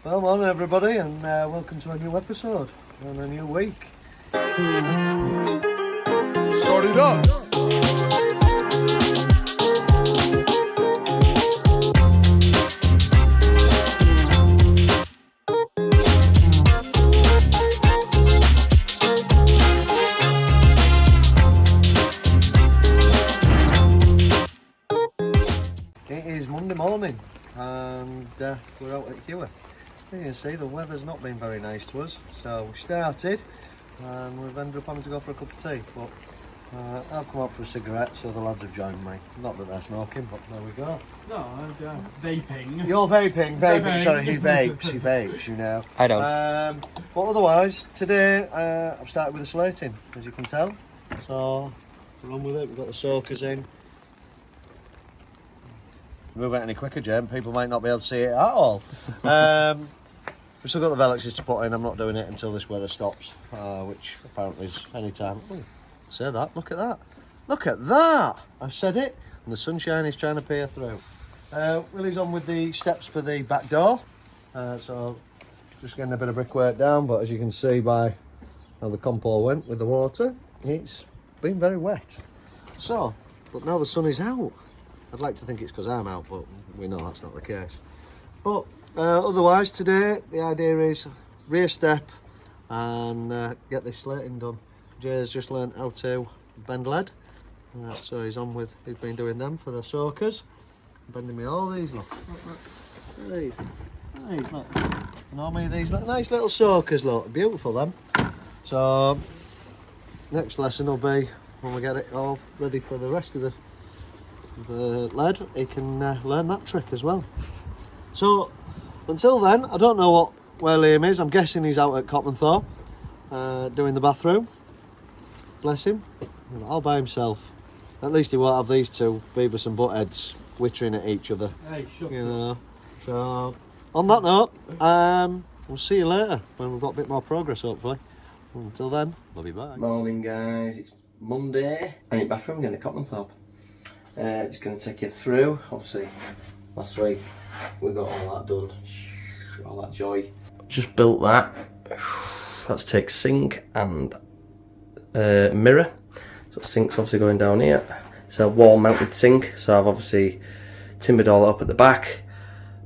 Well, morning everybody, and welcome to a new episode and a new week. Start it up. It is Monday morning, and we're out at Heworth. You can see the weather's not been very nice to us, so we started and we've ended up having to go for a cup of tea, but I've come out for a cigarette, so the lads have joined me. Not that they're smoking, but there we go. No, vaping. You're vaping, sorry, he vapes, you know. I don't. But otherwise, today I've started with the slating, as you can tell, so we're on with it. We've got the soakers in. Move it any quicker, Jem, people might not be able to see it at all. We've still got the velexes to put in. I'm not doing it until this weather stops, which apparently is any time. Oh, say that, look at that. Look at that! I've said it, and the sunshine is trying to peer through. Willie's on with the steps for the back door, so just getting a bit of brickwork down, but as you can see by how the compo went with the water, it's been very wet. So, but now the sun is out. I'd like to think it's because I'm out, but we know that's not the case. But otherwise today, the idea is rear step and get this slating done. Jay's just learnt how to bend lead, so he's been doing them for the soakers. Bending me all these, look. Look at these. Look. Normally these nice little soakers, look. Beautiful, them. So, next lesson will be when we get it all ready for the rest of the lead, he can learn that trick as well. So until then, I don't know where Liam is. I'm guessing he's out at Copmanthorpe doing the bathroom. Bless him, all by himself. At least he won't have these two Beavis and Buttheads wittering at each other. Hey, shut up. So on that note, we'll see you later when we've got a bit more progress, hopefully. Until then, love you, bye. Morning, guys. It's Monday. I'm in the bathroom again at Copmanthorpe. Just going to take you through. Obviously, last week we got all that done, all that joy. Just built that. Let's take sink and mirror. So sink's obviously going down here. It's a wall-mounted sink, so I've obviously timbered all up at the back.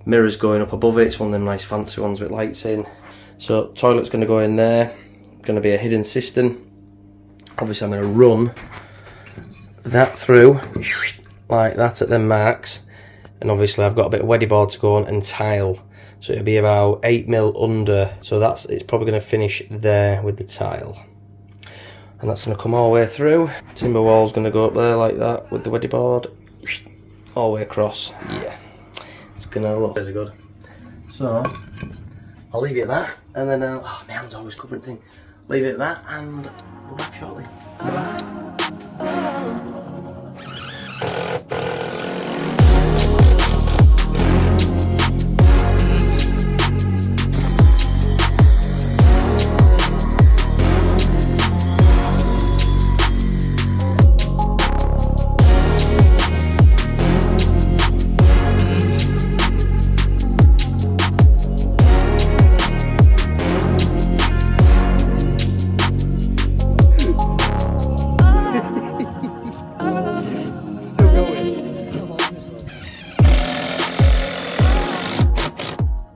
Mirror's going up above it. It's one of them nice fancy ones with lights in. So toilet's going to go in there. Going to be a hidden cistern. Obviously, I'm going to run that through like that at them marks, and obviously I've got a bit of weddy board to go on and tile, so it'll be about 8mm under, so it's probably going to finish there with the tile, and that's going to come all the way through. Timber wall's going to go up there like that with the weddy board all the way across. Yeah, it's going to look really good. So I'll leave it at that, and then oh, my hand's always covering thing. Leave it at that, and we'll be back shortly.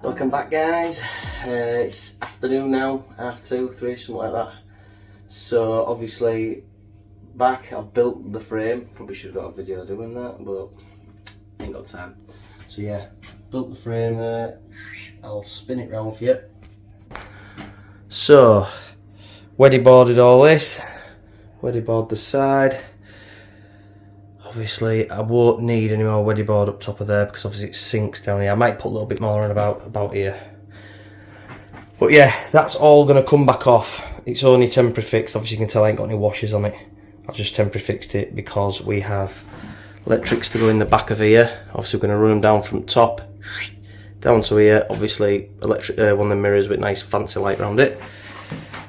Welcome back, guys. It's afternoon now, 2:30, 3, something like that. So obviously back, I've built the frame. Probably should have got a video doing that, but ain't got time. So yeah, built the frame there. I'll spin it round for you. So weddy boarded all this, weddy board the side. Obviously I won't need any more weddy board up top of there because obviously it sinks down here. I might put a little bit more on about here. But yeah, that's all going to come back off. It's only temporary fixed. Obviously you can tell I ain't got any washers on it. I've just temporary fixed it because we have electrics to go in the back of here. Obviously we're going to run them down from top down to here. Obviously electric one of the mirrors with nice fancy light around it.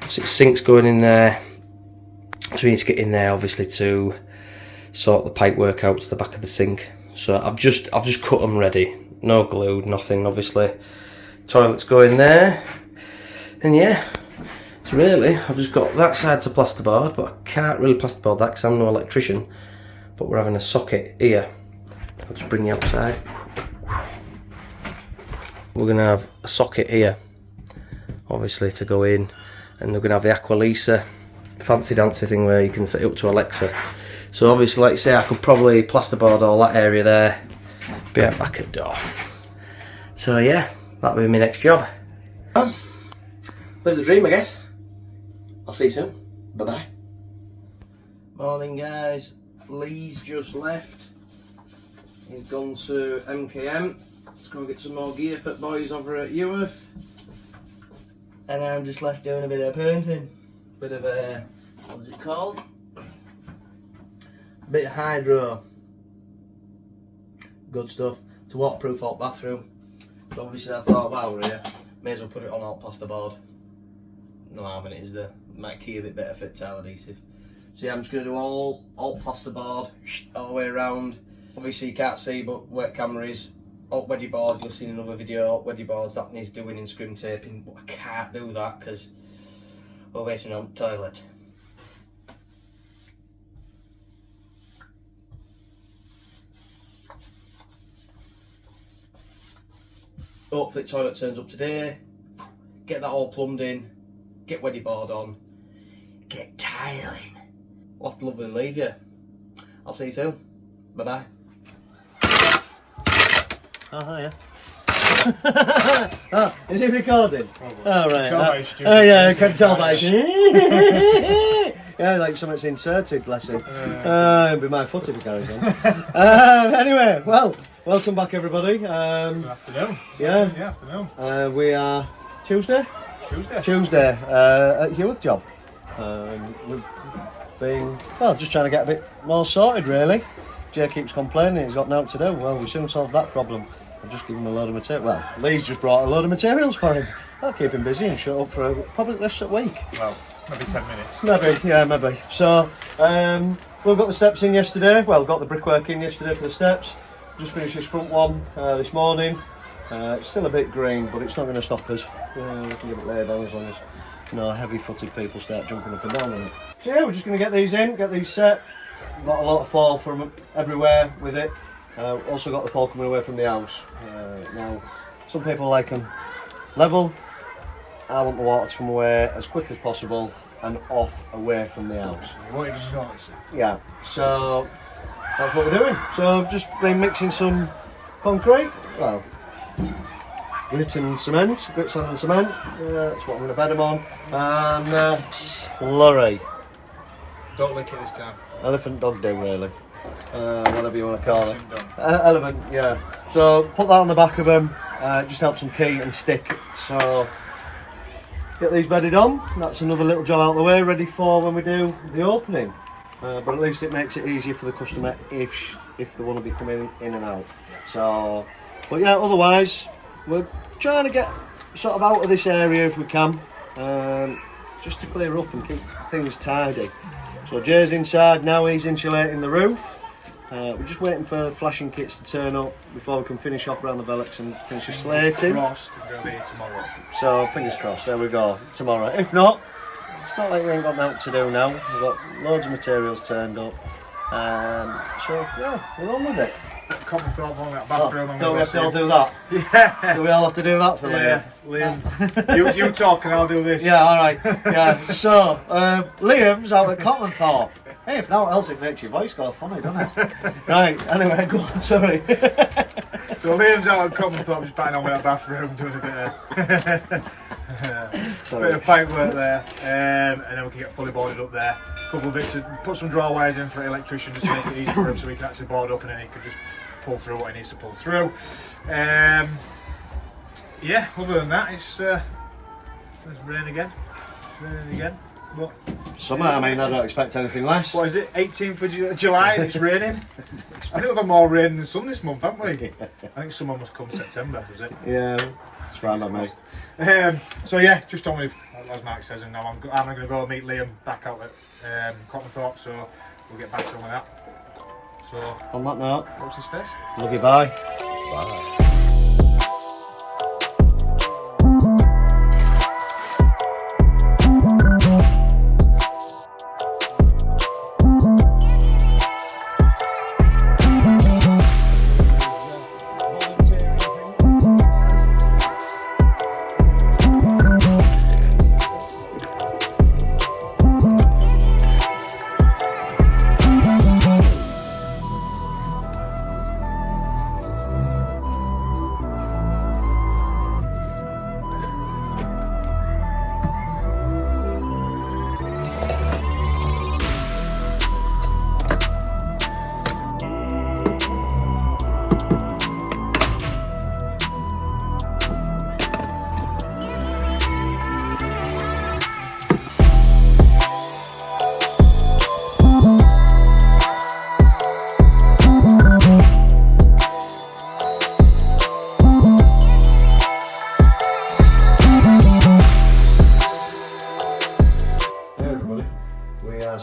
So sink's going in there. So we need to get in there obviously to sort the pipe work out to the back of the sink. So I've just cut them ready, no glued, nothing. Obviously Toilets go in there. And yeah, so really, I've just got that side to plasterboard, but I can't really plasterboard that because I'm no electrician. But we're having a socket here. I'll just bring you outside. We're going to have a socket here, obviously, to go in. And they're going to have the Aqualisa fancy dancy thing where you can set it up to Alexa. So obviously, like I say, I could probably plasterboard all that area there, be out back at door. So yeah, that'll be my next job. Live the dream, I guess. I'll see you soon. Bye bye. Morning, guys. Lee's just left. He's gone to MKM. Let's go get some more gear for the boys over at Heworth. And I'm just left doing a bit of painting. Bit of what is it called? Bit of hydro. Good stuff. It's a waterproof alt bathroom. So obviously I thought, while we're here, may as well put it on alt plasterboard. No harm in it, is there? Might key a bit better for tile adhesive. So yeah, I'm just going to do all alt plasterboard all the way around. Obviously you can't see, but where camera is, alt wedgie board, you'll see in another video, alt wedgie boards that needs doing in scrim taping, but I can't do that because we're waiting on the toilet. Hopefully the toilet turns up today, get that all plumbed in, get wedgie board on, get tiling. I'll have to lovely leave you. I'll see you soon. Bye bye. Oh, hiya. Oh, is it recording? Probably. Oh, right. Oh yeah, I can tell by yeah, like something's inserted, bless him. It'd be my foot if he carries on. Anyway, well, welcome back, everybody. Good afternoon. Yeah. Yeah, afternoon. We are Tuesday at Heworth job. We've been, well, just trying to get a bit more sorted, really. Jay keeps complaining he's got nothing to do. Well, we soon solve that problem. I've just given him a load of material. Well, Lee's just brought a load of materials for him. That'll keep him busy and shut up for probably less a week. Well, maybe 10 minutes. Maybe. So, we got the steps in yesterday. Well, got the brickwork in yesterday for the steps. Just finished this front one this morning. It's still a bit green, but it's not going to stop us. We can get it laid on as long as heavy-footed people start jumping up and down on it. So yeah, we're just going to get these in, get these set. Got a lot of fall from everywhere with it. Also got the fall coming away from the house. Now, some people like them level. I want the water to come away as quick as possible and off away from the house. What did you notice? Yeah, so that's what we're doing. So I've just been mixing some concrete. Well, grit and cement, grit, sand and cement. That's what I'm going to bed them on. And slurry. Don't lick it this time. Elephant dog do, really. Whatever you want to call it. Elephant, yeah. So put that on the back of them. Just helps them key and stick. So get these bedded on. That's another little job out of the way, ready for when we do the opening. But at least it makes it easier for the customer if they want to be coming in and out. So, but yeah, otherwise we're trying to get sort of out of this area if we can, just to clear up and keep things tidy. So Jay's inside now, he's insulating the roof. We're just waiting for the flashing kits to turn up before we can finish off around the Velux and finish the slating. Crossed, it'll be tomorrow. So fingers crossed, there we go, tomorrow. If not, it's not like we ain't got nothing to do now. We've got loads of materials turned up. So yeah, we're on with it. Copmanthorpe on that bathroom. Don't we have to all do that? Yeah. Do we all have to do that for Liam? You talk and I'll do this. Yeah, alright. Yeah. So, Liam's out at Copmanthorpe. Hey, if not else it makes your voice go funny, doesn't it? Right, anyway, go on, sorry. So Liam's out at Copmanthorpe just batting on with that bathroom, doing a bit of pipe work there. And then we can get fully boarded up there. A couple of bits of, put some draw wires in for the electrician just to make it easy for him so he can actually board up and then he can just pull through what he needs to pull through. Yeah, other than that, it's raining again. But Summer, I mean, I don't expect anything less. what is it, 18th of July and it's raining? I think we've had more rain than sun this month, haven't we? I think summer must come September, was it? Yeah, it's fine, not mate. So yeah, just on with, as Mark says, and now I'm going to go meet Liam back out at Copmanthorpe, so we'll get back to him with that. So, On that note, what's his face? love you, bye. Bye.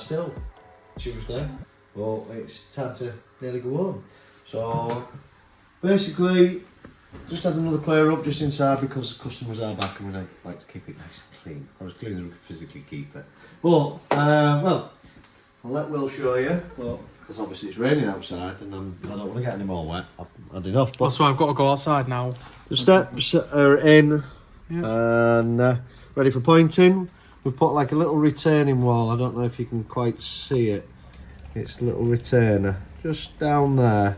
still Tuesday, but it's time to nearly go home. So basically, just had another clear up just inside because customers are back and we like to keep it nice and clean, or as clean as we can physically keep it. But well, I'll let Will show you, because obviously it's raining outside and I don't want to get any more wet. I've had enough. But That's why I've got to go outside now. the steps are in and ready for pointing. We've put like a little retaining wall. I don't know if you can quite see it. It's a little retainer just down there,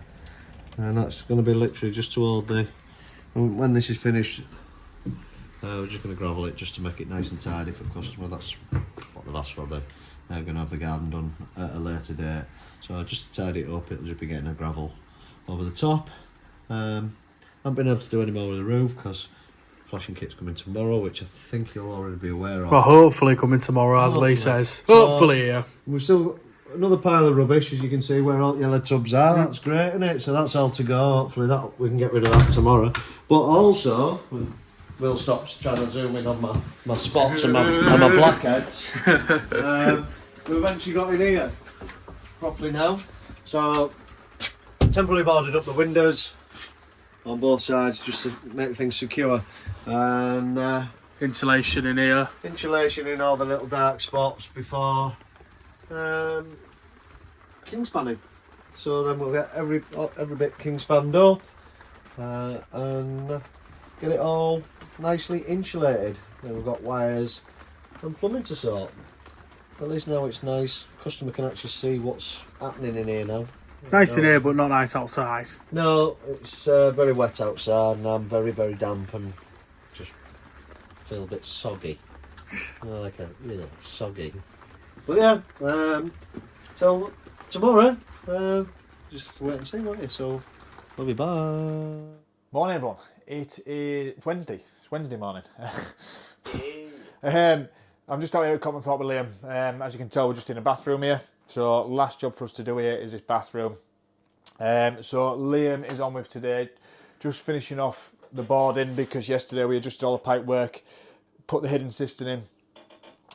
and that's going to be literally just to hold the. And when this is finished, we're just going to gravel it just to make it nice and tidy for the customer. That's what they've asked for. They're going to have the garden done at a later date. So just to tidy it up, it'll just be getting a gravel over the top. I haven't been able to do any more with the roof because flashing kit's coming tomorrow, which I think you'll already be aware of. Well, hopefully coming tomorrow, as Lee says. Hopefully, yeah. We've still got another pile of rubbish, as you can see, where all the yellow tubs are. That's great, isn't it? So that's all to go. Hopefully we can get rid of that tomorrow. But also, Will stops trying to zoom in on my spots and my blackheads. We've eventually got in here properly now. So, temporarily boarded up the windows on both sides just to make things secure. And Insulation in here. insulation in all the little dark spots before king spanning. So then we'll get every bit king spanned up and get it all nicely insulated. Then we've got wires and plumbing to sort. At least now it's nice. Customer can actually see what's happening in here now. It's nice in here, but not nice outside. No, it's very wet outside and I'm very, very damp and just feel a bit soggy. Like a soggy. But yeah, till tomorrow, just wait and see, won't you? So, love you, bye. Morning, everyone. It is Wednesday. It's Wednesday morning. I'm just out here at Copmanthorpe with Liam. As you can tell, we're just in a bathroom here. So last job for us to do here is this bathroom. So Liam is on with today, just finishing off the boarding because yesterday we adjusted all the pipe work, put the hidden cistern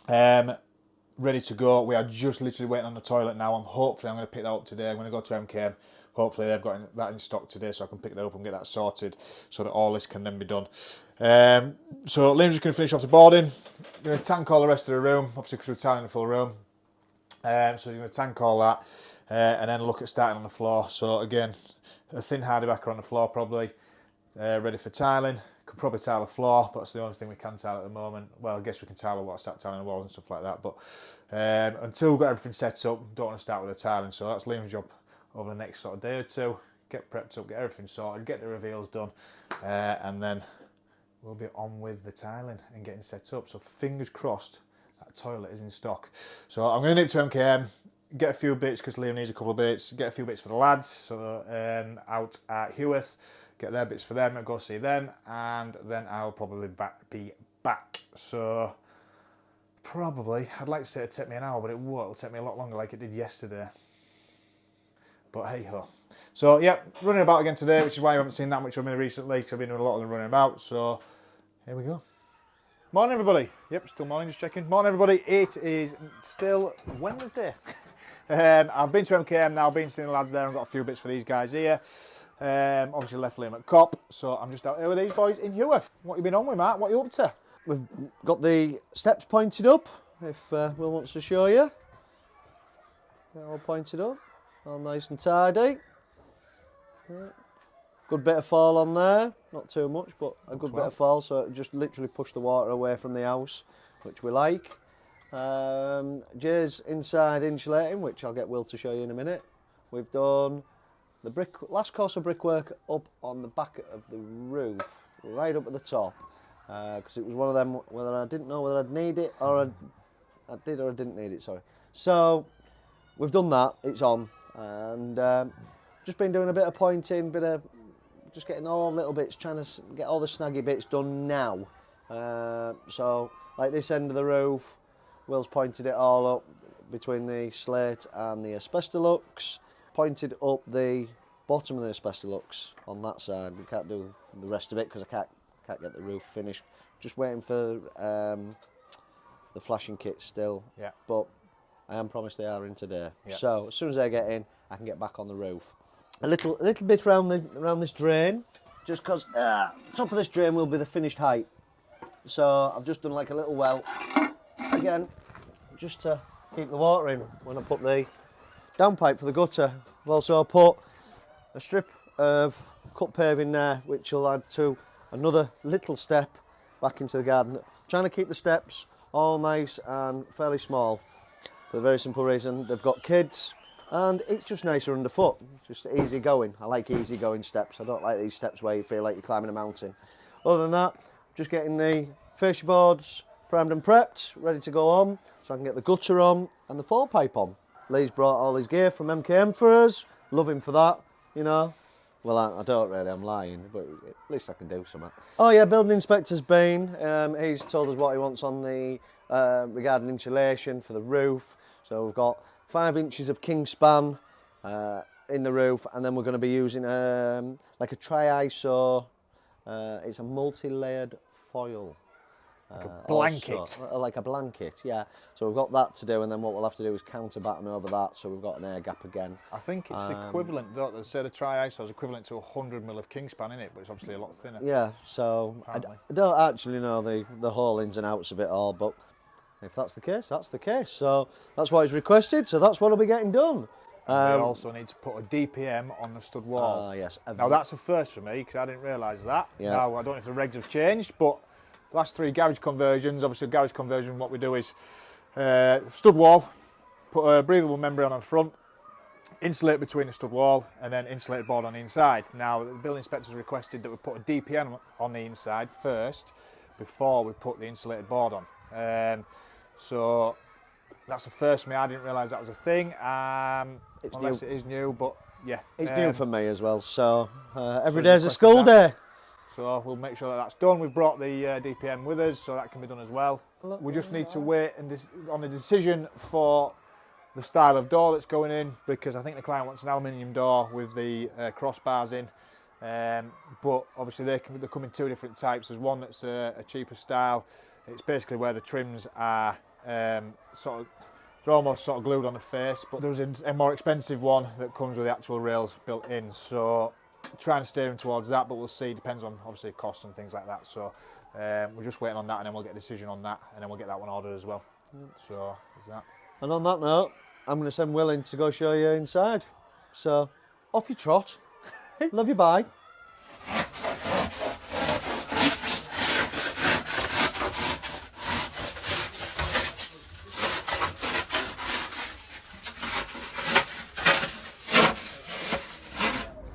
in, ready to go. We are just literally waiting on the toilet now. Hopefully I'm going to pick that up today. I'm going to go to MKM. Hopefully they've got that in stock today so I can pick that up and get that sorted so that all this can then be done. So Liam's just going to finish off the boarding. Going to tank all the rest of the room, obviously because we're tiling the full room. So you're going to tank all that and then look at starting on the floor. So again, a thin hardy backer on the floor probably, ready for tiling. Could probably tile the floor, but that's the only thing we can tile at the moment. Well, I guess we can tile the wall, start tiling the walls and stuff like that. But until we've got everything set up, don't want to start with the tiling. So that's Liam's job over the next sort of day or two. Get prepped up, get everything sorted, get the reveals done, and then we'll be on with the tiling and getting set up. So fingers crossed that toilet is in stock. So I'm going to nip to MKM, get a few bits because Liam needs a couple of bits, get a few bits for the lads. So out at Heworth, get their bits for them and go see them, and then I'll probably be back. So probably, I'd like to say it'd take me an hour, but it won't. It'll take me a lot longer like it did yesterday. But hey ho. So yeah, running about again today, which is why you haven't seen that much of me recently, because I've been doing a lot of the running about. So here we go. Morning everybody. Yep, still morning, just checking. Morning everybody. It is still Wednesday. I've been to MKM now, been seeing the lads there and got a few bits for these guys here. Obviously left Liam at Cop, so I'm just out here with these boys in Heworth. What you been on with, Matt? What are you up to? We've got the steps pointed up, if Will wants to show you. They're all pointed up, all nice and tidy. Yeah. Good bit of fall on there, not too much, but a good bit of fall, so it just literally pushed the water away from the house, which we like. Jay's inside insulating, which I'll get Will to show you in a minute. We've done the last course of brickwork up on the back of the roof, right up at the top, because it was one of them whether I didn't know whether I'd need it or I did or I didn't need it, sorry. So we've done that, it's on, and just been doing a bit of pointing, just getting all little bits, trying to get all the snaggy bits done now. So like this end of the roof, Will's pointed it all up between the slate and the Asbestolux, pointed up the bottom of the Asbestolux on that side. We can't do the rest of it because I can't get the roof finished. Just waiting for the flashing kit still. Yeah. But I am promised they are in today. Yeah. So as soon as they get in, I can get back on the roof. A little bit around this drain, just because top of this drain will be the finished height. So I've just done like a little well, again, just to keep the water in when I put the downpipe for the gutter. I've also put a strip of cut paving there, which will add to another little step back into the garden. Trying to keep the steps all nice and fairly small, for the very simple reason they've got kids and it's just nicer underfoot, just easy going. I like easy going steps. I don't like these steps where you feel like you're climbing a mountain. Other than that, just getting the fascia boards primed and prepped, ready to go on, so I can get the gutter on and the fall pipe on. Lee's brought all his gear from MKM for us. Love him for that, you know. Well, I don't really, I'm lying, but at least I can do something. Oh yeah, building inspector's been. He's told us what he wants on the regarding insulation for the roof. So we've got 5 inches of king span in the roof, and then we're going to be using like a tri-iso. It's a multi-layered foil. Like a blanket. Also, like a blanket, yeah. So we've got that to do, and then what we'll have to do is counter batten over that, so we've got an air gap again. I think it's equivalent, don't they say the tri-iso is equivalent to 100mm of kingspan in it, but it's obviously a lot thinner. Yeah, so I don't actually know the whole ins and outs of it all, but if that's the case, that's the case. So that's what he's requested, so that's what will be getting done. We also need to put a DPM on the stud wall. Yes. Now that's a first for me, because I didn't realise that. Yeah. Now, I don't know if the regs have changed, but the last 3 garage conversions, obviously garage conversion, what we do is stud wall, put a breathable membrane on the front, insulate between the stud wall, and then insulated board on the inside. Now, the building inspectors requested that we put a DPM on the inside first, before we put the insulated board on. So that's the first for me. I didn't realise that was a thing, unless it is new, but yeah. It's new for me as well, so every so day's a school day. So we'll make sure that that's done. We've brought the DPM with us, so that can be done as well. We just need to wait on the decision for the style of door that's going in, because I think the client wants an aluminium door with the crossbars in. But obviously they come in 2 different types. There's one that's a cheaper style. It's basically where the trims are they're almost sort of glued on the face. But there's a more expensive one that comes with the actual rails built in. So trying to steer him towards that, but we'll see. Depends on obviously costs and things like that. So we're just waiting on that, and then we'll get a decision on that, and then we'll get that one ordered as well. So is that. And on that note, I'm going to send Will in to go show you inside. So off you trot. Love you, bye.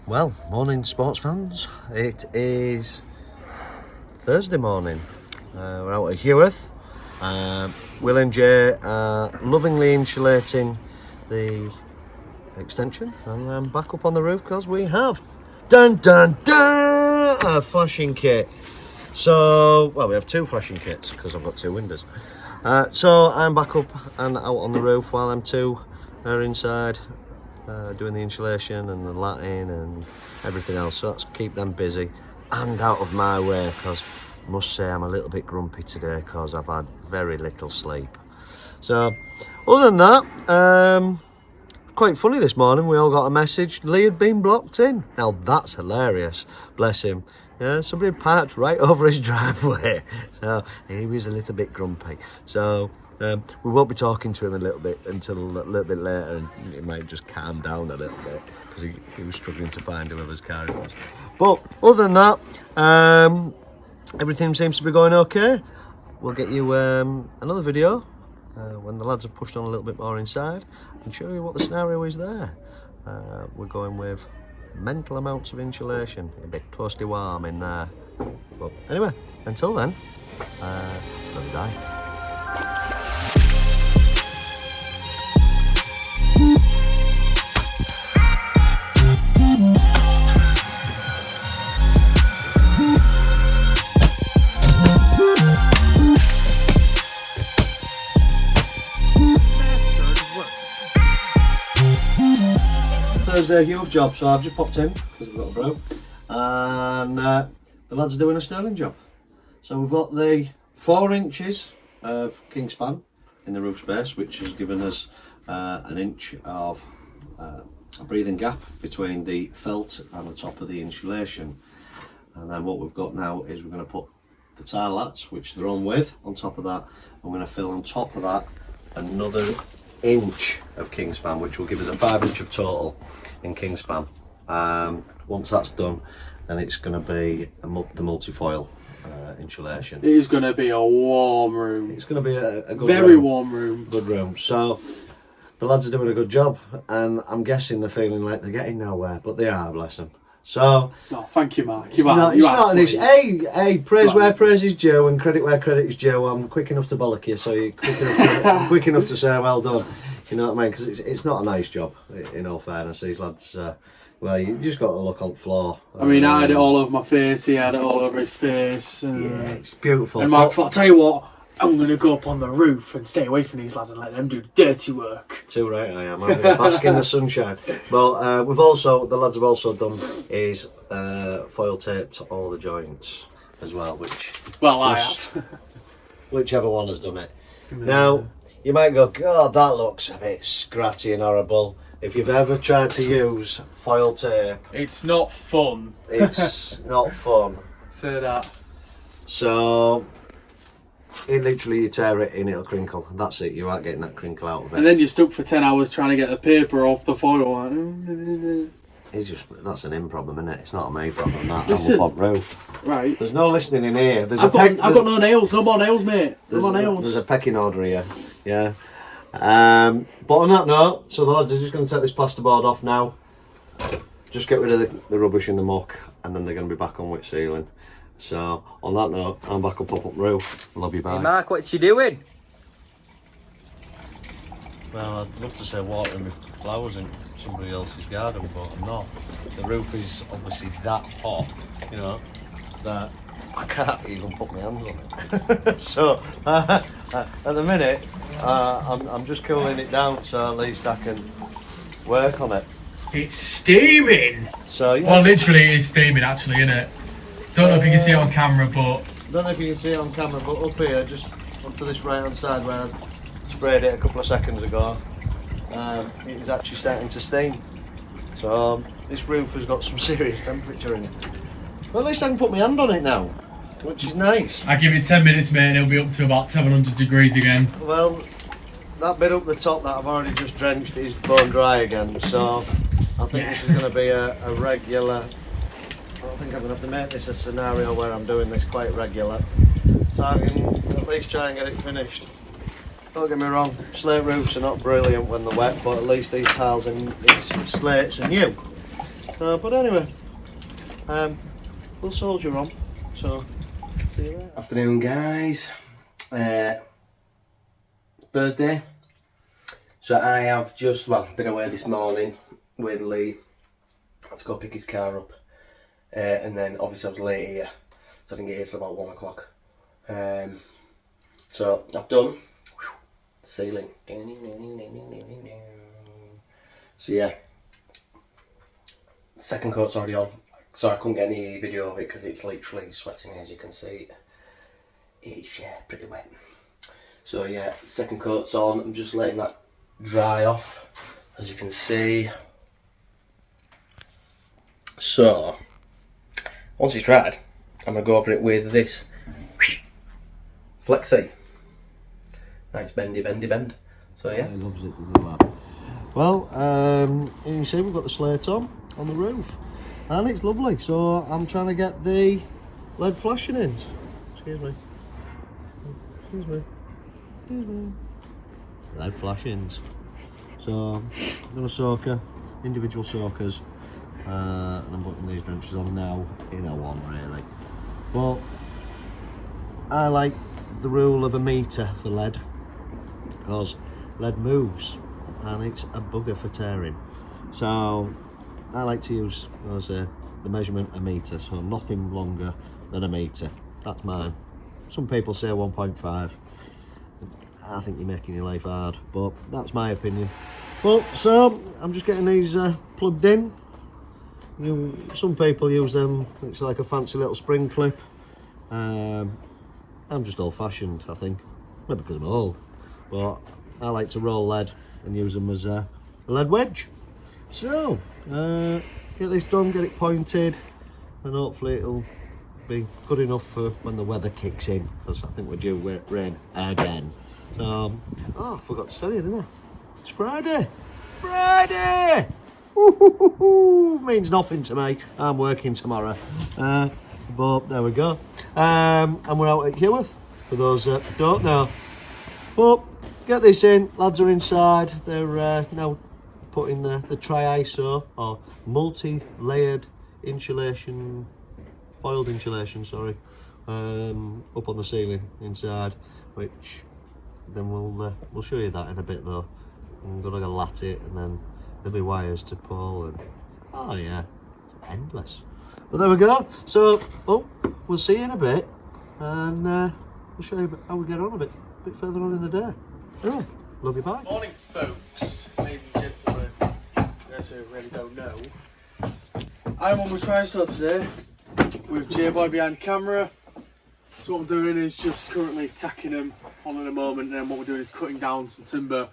Well, morning sports fans. It is Thursday morning. We're out at Heworth. Will and Jay are lovingly insulating the extension, and I'm back up on the roof because we have a flashing kit. So, well, we have 2 flashing kits because I've got 2 windows. So I'm back up and out on the roof while them 2 are inside. Doing the insulation and the latting and everything else, so let's keep them busy and out of my way, because I must say I'm a little bit grumpy today because I've had very little sleep. So other than that, quite funny this morning, we all got a message Lee had been blocked in. Now that's hilarious, bless him. Yeah, somebody parked right over his driveway, so he was a little bit grumpy. So we won't be talking to him a little bit until a little bit later, and he might just calm down a little bit because he was struggling to find whoever's car it was. But other than that, everything seems to be going okay. We'll get you another video when the lads have pushed on a little bit more inside and show you what the scenario is there. We're going with mental amounts of insulation, a bit toasty warm in there. But anyway, until then, love you, bye. Thursday Heworth job, so I've just popped in because we've got a brew, and the lads are doing a sterling job. So we've got the 4 inches of king span in the roof space, which has given us an inch of a breathing gap between the felt and the top of the insulation. And then what we've got now is we're going to put the tile lats, which they're on with, on top of that. I'm going to fill on top of that another inch of kingspan, which will give us a 5 inch of total in kingspan. Once that's done, then it's going to be the multi-foil insulation. It is going to be a warm room. It's going to be a good very room. warm room. Good room. So the lads are doing a good job, and I'm guessing they're feeling like they're getting nowhere, but they are, bless them. So, no, thank you, Mark. It's not an issue. Hey, praise where praise is due and credit where credit is due. I'm quick enough to bollock you, so you're I'm quick enough to say well done. You know what I mean? Because it's not a nice job, in all fairness. These lads, well, you just got to look on the floor. I mean, I had it all over my face, he had it all over his face. And, yeah, it's beautiful. And Mark thought, I'll tell you what, I'm going to go up on the roof and stay away from these lads and let them do dirty work. Too right I am. I'm going to bask in the sunshine. But the lads have also done is foil taped all the joints as well, which... Well, I have. Whichever one has done it. Now, you might go, God, that looks a bit scratty and horrible. If you've ever tried to use foil tape... It's not fun. It's not fun. Say that. So... It literally, you tear it and it'll crinkle. That's it, you aren't getting that crinkle out of it. And then you're stuck for 10 hours trying to get the paper off the foil. That's an in problem, isn't it? It's not a me problem, that. Listen, I'm a pop roof. Right. There's no listening in here. I've got no nails. No more nails, mate. No more nails. There's a pecking order here. Yeah. But on that note, so the lads are just going to take this plasterboard off now. Just get rid of the rubbish and the muck, and then they're going to be back on wet sealing. So, on that note, I'm back up the roof. Love you, bye. Hey Mark, what you doing? Well, I'd love to say watering my flowers in somebody else's garden, but I'm not. The roof is obviously that hot, you know, that I can't even put my hands on it. So, at the minute, I'm just cooling it down so at least I can work on it. It's steaming! So, yeah. Well, literally, it is steaming, actually, isn't it? Don't know if you can see it on camera, but... Don't know if you can see it on camera, but up here, just up to this right hand side where I sprayed it a couple of seconds ago, it is actually starting to steam. So this roof has got some serious temperature in it. Well, at least I can put my hand on it now, which is nice. I give it 10 minutes, mate, and it'll be up to about 700 degrees again. Well, that bit up the top that I've already just drenched is bone dry again, so I think this is going to be a regular... I think I'm going to have to make this a scenario where I'm doing this quite regular, so I can at least try and get it finished. Don't get me wrong, slate roofs are not brilliant when they're wet, but at least these tiles and these slates are new. But anyway, we'll soldier on, so see you later. Afternoon, guys. Thursday. So I have just, been away this morning with Lee. Had to go pick his car up. And then obviously I was late here, so I didn't get here till about 1 o'clock. So I've done the ceiling. So yeah, second coat's already on. So I couldn't get any video of it because it's literally sweating, as you can see. It's pretty wet. So yeah, second coat's on. I'm just letting that dry off, as you can see. So once it's dried, I'm going to go over it with this Flexi. Nice bendy bend. So yeah. He loves it, doesn't he? Well, you can see we've got the slate on the roof, and it's lovely. So I'm trying to get the LED flashing in. Excuse me. LED flashings. So I'm going to soaker, individual soakers. And I'm putting these drenches on now in a one really, but I like the rule of a metre for lead because lead moves and it's a bugger for tearing, so I like to use, as I say, the measurement a metre, so nothing longer than a metre. That's mine. Some people say 1.5. I think you're making your life hard, but that's my opinion. Well, so I'm just getting these plugged in. Some people use them, it's like a fancy little spring clip. I'm just old fashioned, I think. Maybe because I'm old. But I like to roll lead and use them as a lead wedge. So, get this done, get it pointed, and hopefully it'll be good enough for when the weather kicks in, because I think we're due rain again. So, I forgot to tell you, didn't I? It's Friday. Friday! Woo-hoo-hoo-hoo. Means nothing to me. I'm working tomorrow. But there we go. And we're out at Heworth, for those that don't know. But get this in, lads are inside. They're now putting the tri-ISO, or multi-layered insulation, foiled insulation, sorry, up on the ceiling inside, which then we'll show you that in a bit though. I'm gonna lat it, and then there'll be wires to pull, and oh yeah, it's endless. But there we go. So, we'll see you in a bit, and we'll show you how we get on a bit further on in the day. Oh, love you, bye. Morning, folks, ladies and gentlemen. As I really don't know, I'm on my tri-saw today with J-Boy behind the camera. So what I'm doing is just currently tacking them on in a moment, and then what we're doing is cutting down some timber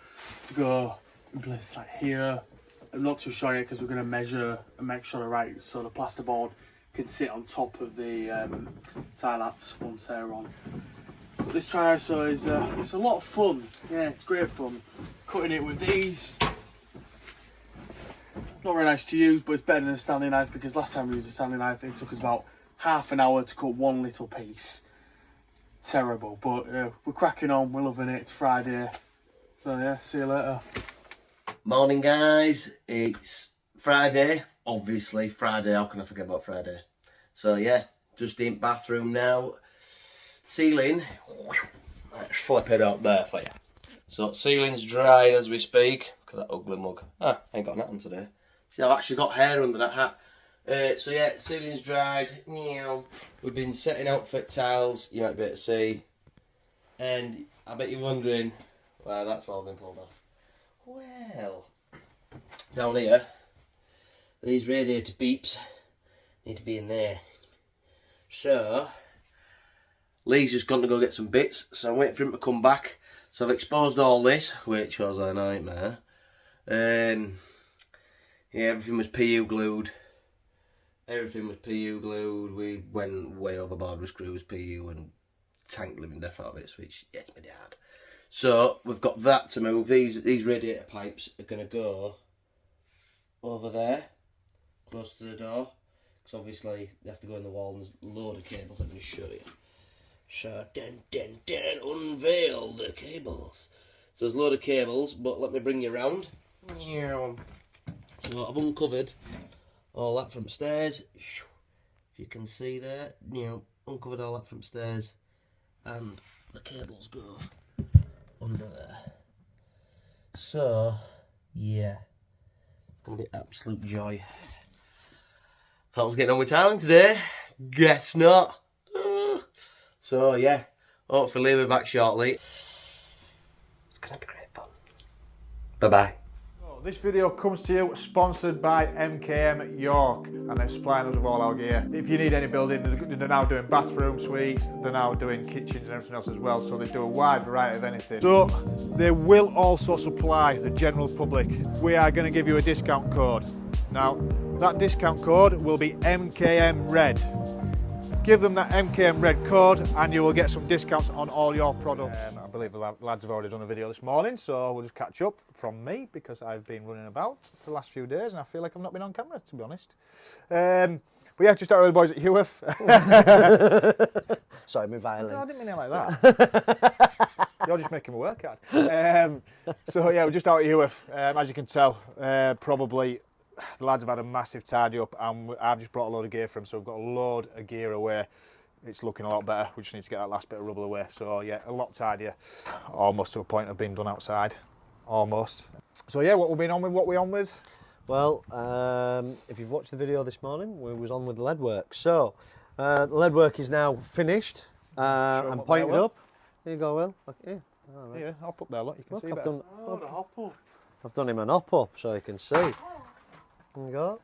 to go in places like here. I'm not too sure yet because we're going to measure and make sure they're right, so the plasterboard can sit on top of the tile lats once they're on. But this tri-ISO is it's a lot of fun. Yeah, it's great fun. Cutting it with these. Not very nice to use, but it's better than a Stanley knife, because last time we used a Stanley knife it took us about half an hour to cut one little piece. Terrible, but we're cracking on, we're loving it, it's Friday. So yeah, see you later. Morning guys, it's Friday, obviously Friday, how can I forget about Friday? So yeah, just in bathroom now, ceiling, let's flip it up there for you. So ceiling's dried as we speak. Look at that ugly mug. I ain't got nothing today. See, I've actually got hair under that hat. So yeah, ceiling's dried. We've been setting outfit tiles, you might be able to see. And I bet you're wondering why that's all been pulled off. Well, down here, these radiator beeps need to be in there. So, Lee's just gone to go get some bits, so I'm waiting for him to come back. So I've exposed all this, which was a nightmare. Yeah, everything was PU glued. We went way overboard with screws, PU, and tanked living death out of it, which gets me hard. So we've got that to move. These radiator pipes are going to go over there, close to the door, because obviously they have to go in the wall, and there's a load of cables. Let me show you. So, unveil the cables. So there's a load of cables, but let me bring you around. So I've uncovered all that from stairs. If you can see there, uncovered all that from stairs, and the cables go under there. So, yeah, it's going to be absolute joy. Thought I was getting on with tiling today. Guess not. So, yeah, hopefully we'll be back shortly. It's going to be great fun. Bye-bye. This video comes to you sponsored by MKM York, and they're supplying us with all our gear. If you need any building, they're now doing bathroom suites, they're now doing kitchens and everything else as well, so they do a wide variety of anything. So they will also supply the general public. We are going to give you a discount code. Now, that discount code will be MKM Red. Give them that MKM Red code and you will get some discounts on all your products. I believe the lads have already done a video this morning, so we'll just catch up from me because I've been running about for the last few days and I feel like I've not been on camera, to be honest. But yeah, just started with the boys at Heworth. Sorry, my violin. No, I didn't mean it like that. You're just making me work hard. So yeah, we're just out at Heworth. As you can tell, probably the lads have had a massive tidy up and I've just brought a load of gear for them, so we've got a load of gear away. It's looking a lot better. We just need to get that last bit of rubble away. So yeah, a lot tidier. Almost to a point of being done outside. Almost. So yeah, what we're on with? Well, if you've watched the video this morning, we was on with the lead work. So the lead work is now finished and pointed up. Here you go, Will. Look, here. All right. Yeah, hop up there, look, you can see I've better. I've done him an hop up so you can see. There you go.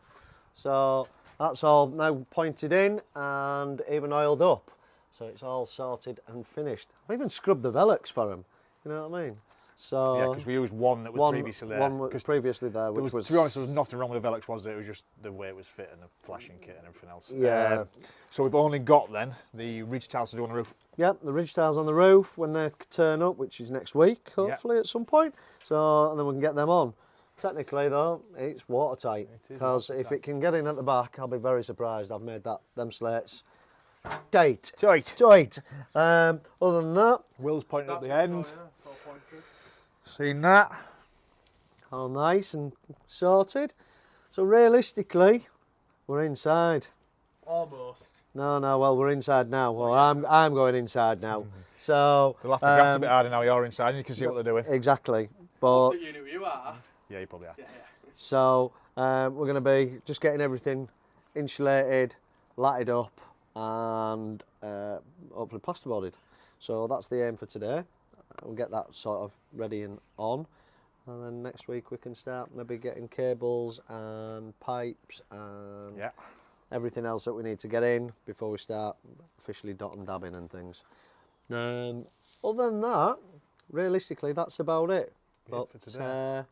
So that's all now pointed in and even oiled up. So it's all sorted and finished. I've even scrubbed the velux for him. You know what I mean? So Yeah, because we used one that was previously there. One was previously there, which was... To be honest, there was nothing wrong with the Velux, was there? It was just the way it was fit and the flashing kit and everything else. Yeah. So we've only got then the ridge tiles to do on the roof. Yep, the ridge tiles on the roof when they turn up, which is next week, hopefully at some point. So, and then we can get them on. Technically though, it's watertight, because if it can get in at the back, I'll be very surprised. I've made them slates tight. Other than that, Will's pointing up the end. It's all pointed. Seen that? all nice and sorted. So realistically, we're inside. Almost. No, well, we're inside now. Well, I'm going inside now. So they'll have to graft a bit harder now you're inside and you can see what they're doing. Exactly. But I think you know who you are. Yeah, you probably are. Yeah. So we're going to be just getting everything insulated, latted up, and hopefully plasterboarded. So that's the aim for today. We'll get that sort of ready and on, and then next week we can start maybe getting cables and pipes and everything else that we need to get in before we start officially dot and dabbing and things. Other than that, realistically, that's about it. But for today.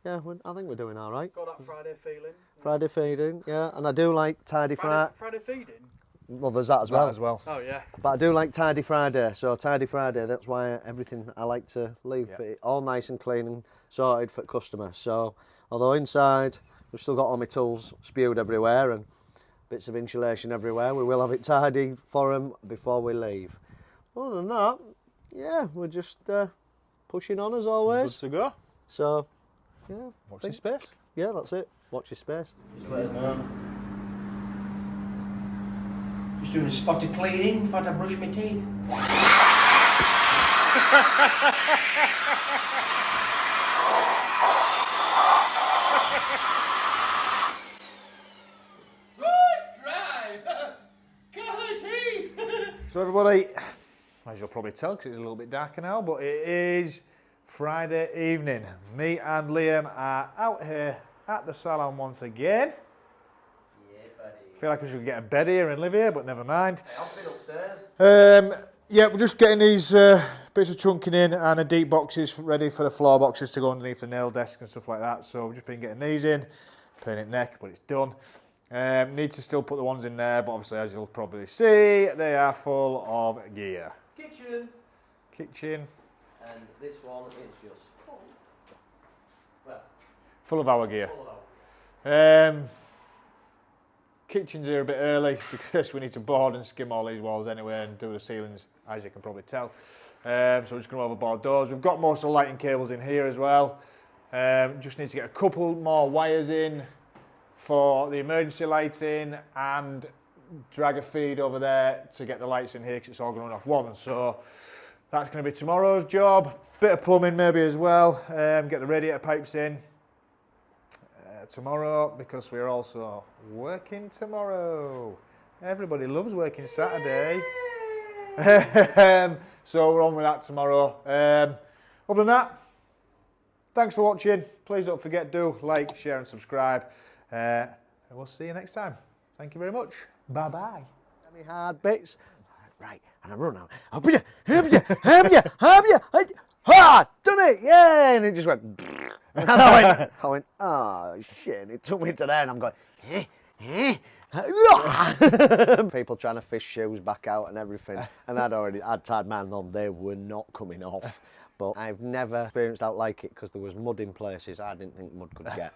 yeah, I think we're doing all right. Got that Friday feeling. Friday feeding, yeah, and I do like tidy Friday. Friday feeding? Well, there's that as well. Oh, yeah. But I do like tidy Friday, so tidy Friday, that's why everything I like to leave it all nice and clean and sorted for customer. So, although inside we've still got all my tools spewed everywhere and bits of insulation everywhere, we will have it tidy for them before we leave. Other than that, yeah, we're just pushing on as always. Good to go. So, yeah. Watch this space. Yeah, that's it. Watch your space. Just let us know. Just doing a spot of cleaning before I brush my teeth. So everybody, as you'll probably tell, because it's a little bit darker now, but it is Friday evening. Me and Liam are out here at the salon once again. Yeah, buddy. I feel like I should get a bed here and live here, but never mind. Hey, I've been upstairs. Yeah, we're just getting these bits of chunking in and the deep boxes ready for the floor boxes to go underneath the nail desk and stuff like that. So we've just been getting these in, painting neck, but it's done. Need to still put the ones in there, but obviously, as you'll probably see, they are full of gear. Kitchen. And this one is just full. Well, Full of our gear. full of our. Kitchen's here a bit early because we need to board and skim all these walls anyway and do the ceilings, as you can probably tell. So we're just going to overboard those. We've got most of the lighting cables in here as well. Just need to get a couple more wires in for the emergency lighting and drag a feed over there to get the lights in here because it's all going off one. So that's going to be tomorrow's job. Bit of plumbing maybe as well. Get the radiator pipes in tomorrow because we're also working tomorrow. Everybody loves working Saturday. So we're on with that tomorrow. Other than that, thanks for watching. Please don't forget to like, share and subscribe. And we'll see you next time. Thank you very much. Bye-bye. Any hard bits? Right, and I run out. Have you? Done it, yeah! And it just went. And I went, oh shit! And it took me to there, and I'm going, people trying to fish shoes back out and everything, and I'd tied mine on. They were not coming off, but I've never experienced out like it because there was mud in places I didn't think mud could get.